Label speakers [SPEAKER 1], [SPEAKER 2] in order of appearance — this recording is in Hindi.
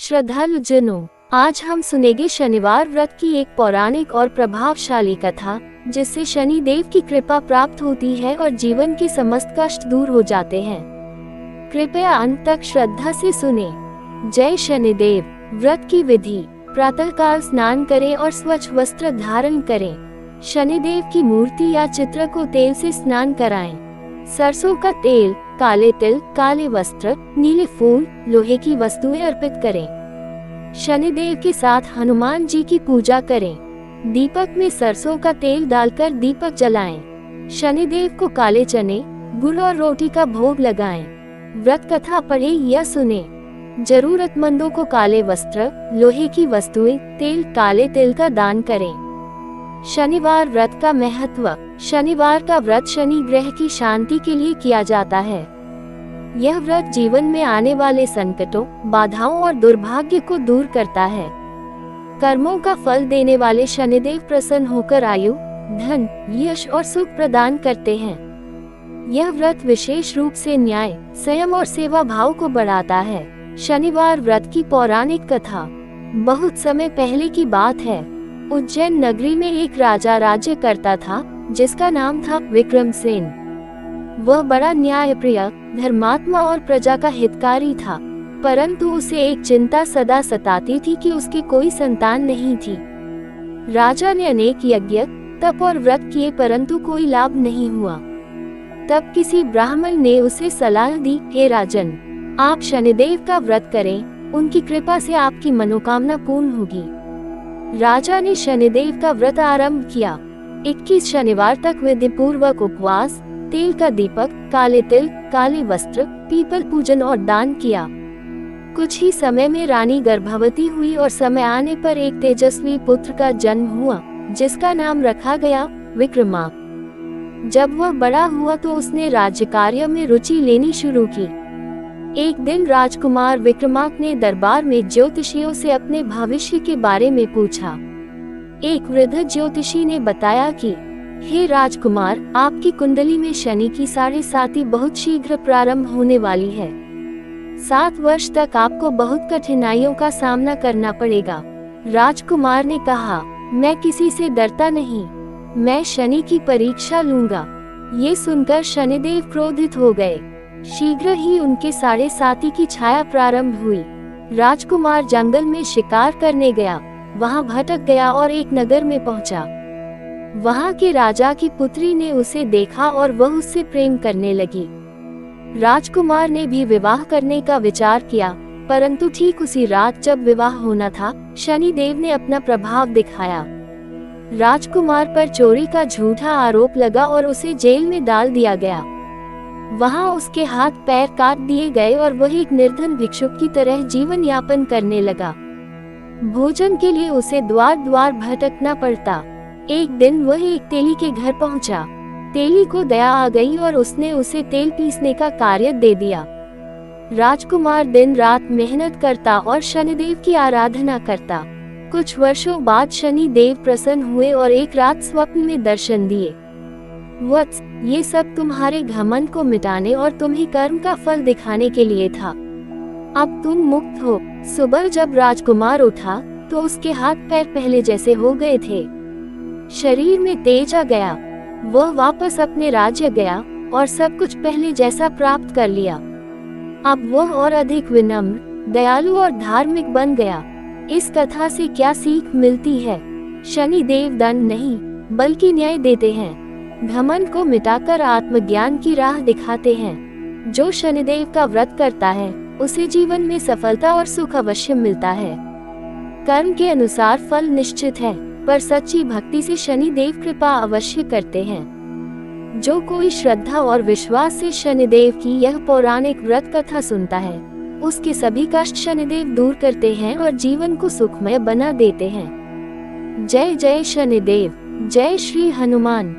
[SPEAKER 1] श्रद्धालु जनों, आज हम सुनेंगे शनिवार व्रत की एक पौराणिक और प्रभावशाली कथा, जिससे शनि देव की कृपा प्राप्त होती है और जीवन के समस्त कष्ट दूर हो जाते हैं। कृपया अंत तक श्रद्धा से सुने। जय शनिदेव। व्रत की विधि: प्रातःकाल स्नान करें और स्वच्छ वस्त्र धारण करें। शनिदेव की मूर्ति या चित्र को तेल से स्नान कराएं। सरसों का तेल, काले तिल, काले वस्त्र, नीले फूल, लोहे की वस्तुएं अर्पित करें। शनिदेव के साथ हनुमान जी की पूजा करें। दीपक में सरसों का तेल डालकर दीपक जलाएं। शनिदेव को काले चने, गुड़ और रोटी का भोग लगाएं। व्रत कथा पढ़ें या सुनें। जरूरतमंदों को काले वस्त्र, लोहे की वस्तुएं, तेल, काले तिल का दान करें। शनिवार व्रत का महत्व: शनिवार का व्रत शनि ग्रह की शांति के लिए किया जाता है। यह व्रत जीवन में आने वाले संकटों, बाधाओं और दुर्भाग्य को दूर करता है। कर्मों का फल देने वाले शनिदेव प्रसन्न होकर आयु, धन, यश और सुख प्रदान करते हैं। यह व्रत विशेष रूप से न्याय, संयम और सेवा भाव को बढ़ाता है। शनिवार व्रत की पौराणिक कथा: बहुत समय पहले की बात है। उज्जैन नगरी में एक राजा राज्य करता था, जिसका नाम था विक्रमसेन। वह बड़ा न्यायप्रिय, धर्मात्मा और प्रजा का हितकारी था, परंतु उसे एक चिंता सदा सताती थी कि उसकी कोई संतान नहीं थी। राजा ने अनेक यज्ञ, तप और व्रत किए, परंतु कोई लाभ नहीं हुआ। तब किसी ब्राह्मण ने उसे सलाह दी, हे राजन, आप शनिदेव का व्रत करें, उनकी कृपा से आपकी मनोकामना पूर्ण होगी। राजा ने शनिदेव का व्रत आरंभ किया। 21 शनिवार तक विधि पूर्वक उपवास, तेल का दीपक, काले तिल, काले वस्त्र, पीपल पूजन और दान किया। कुछ ही समय में रानी गर्भवती हुई और समय आने पर एक तेजस्वी पुत्र का जन्म हुआ, जिसका नाम रखा गया विक्रमाक। जब वह बड़ा हुआ तो उसने राज्य कार्य में रुचि लेनी शुरू की। एक दिन राजकुमार विक्रमाक ने दरबार में ज्योतिषियों से अपने भविष्य के बारे में पूछा। एक वृद्ध ज्योतिषी ने बताया कि, हे राजकुमार, आपकी कुंडली में शनि की 7.5 बहुत शीघ्र प्रारंभ होने वाली है। 7 वर्ष तक आपको बहुत कठिनाइयों का सामना करना पड़ेगा। राजकुमार ने कहा, मैं किसी से डरता नहीं, मैं शनि की परीक्षा लूंगा। ये सुनकर शनिदेव क्रोधित हो गए। शीघ्र ही उनके 7.5 की छाया प्रारंभ हुई। राजकुमार जंगल में शिकार करने गया, वहां भटक गया और एक नगर में पहुंचा। वहां के राजा की पुत्री ने उसे देखा और वह उससे प्रेम करने लगी। राजकुमार ने भी विवाह करने का विचार किया, परंतु ठीक उसी रात जब विवाह होना था, शनिदेव ने अपना प्रभाव दिखाया। राजकुमार पर चोरी का झूठा आरोप लगा और उसे जेल में डाल दिया गया। वहां उसके हाथ पैर काट दिए गए और वह एक निर्धन भिक्षुक की तरह जीवन यापन करने लगा। भोजन के लिए उसे द्वार द्वार भटकना पड़ता। एक दिन वह एक तेली के घर पहुंचा। तेली को दया आ गई और उसने उसे तेल पीसने का कार्य दे दिया। राजकुमार दिन रात मेहनत करता और शनिदेव की आराधना करता। कुछ वर्षों बाद शनि देव प्रसन्न हुए और एक रात स्वप्न में दर्शन दिए। वत्स, ये सब तुम्हारे घमंड को मिटाने और तुम्हें कर्म का फल दिखाने के लिए था। अब तुम मुक्त हो। सुबह जब राजकुमार उठा तो उसके हाथ पैर पहले जैसे हो गए थे। शरीर में तेज आ गया। वह वापस अपने राज्य गया और सब कुछ पहले जैसा प्राप्त कर लिया। अब वह और अधिक विनम्र, दयालु और धार्मिक बन गया। इस कथा से क्या सीख मिलती है? शनि देव दंड नहीं, बल्कि न्याय देते हैं। घमंड को मिटाकर आत्मज्ञान की राह दिखाते हैं। जो शनिदेव का व्रत करता है, उसे जीवन में सफलता और सुख अवश्य मिलता है। कर्म के अनुसार फल निश्चित है, पर सच्ची भक्ति से शनिदेव कृपा अवश्य करते हैं। जो कोई श्रद्धा और विश्वास से शनिदेव की यह पौराणिक व्रत कथा सुनता है, उसके सभी कष्ट शनिदेव दूर करते हैं और जीवन को सुखमय बना देते हैं। जय जय शनिदेव। जय श्री हनुमान।